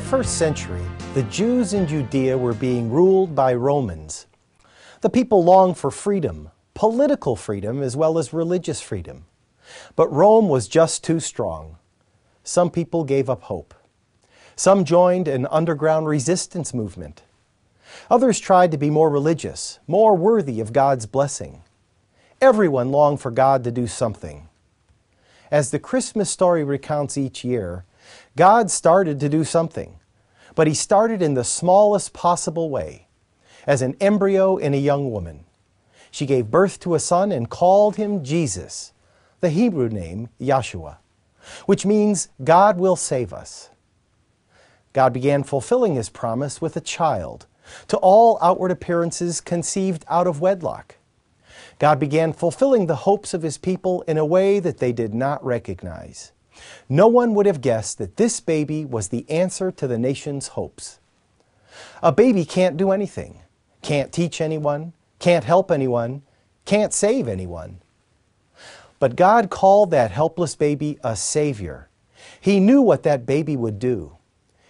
first century, the Jews in Judea were being ruled by Romans. The people longed for freedom, political freedom as well as religious freedom. But Rome was just too strong. Some people gave up hope. Some joined an underground resistance movement. Others tried to be more religious, more worthy of God's blessing. Everyone longed for God to do something. As the Christmas story recounts each year, God started to do something, but He started in the smallest possible way, as an embryo in a young woman. She gave birth to a son and called him Jesus, the Hebrew name Yahshua, which means God will save us. God began fulfilling His promise with a child, to all outward appearances conceived out of wedlock. God began fulfilling the hopes of His people in a way that they did not recognize. No one would have guessed that this baby was the answer to the nation's hopes. A baby can't do anything, can't teach anyone, can't help anyone, can't save anyone. But God called that helpless baby a Savior. He knew what that baby would do.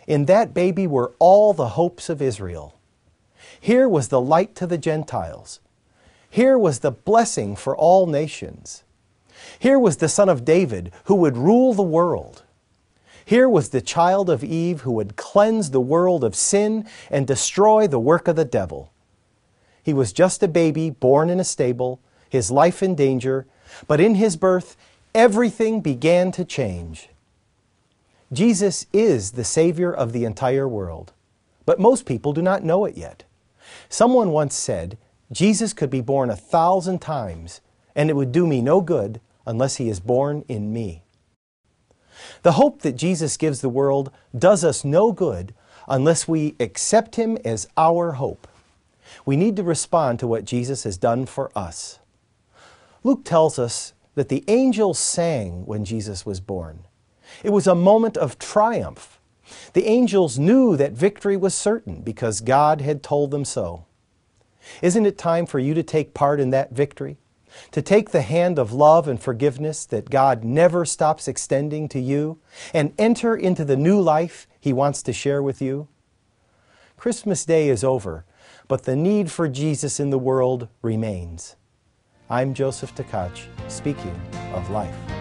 In that baby were all the hopes of Israel. Here was the light to the Gentiles. Here was the blessing for all nations. Here was the Son of David who would rule the world. Here was the child of Eve who would cleanse the world of sin and destroy the work of the devil. He was just a baby born in a stable, his life in danger, but in His birth, everything began to change. Jesus is the Savior of the entire world, but most people do not know it yet. Someone once said, Jesus could be born 1,000 times, and it would do me no good unless He is born in me. The hope that Jesus gives the world does us no good unless we accept Him as our hope. We need to respond to what Jesus has done for us. Luke tells us that the angels sang when Jesus was born. It was a moment of triumph. The angels knew that victory was certain because God had told them so. Isn't it time for you to take part in that victory? To take the hand of love and forgiveness that God never stops extending to you and enter into the new life He wants to share with you? Christmas Day is over, but the need for Jesus in the world remains. I'm Joseph Tkach, speaking of life.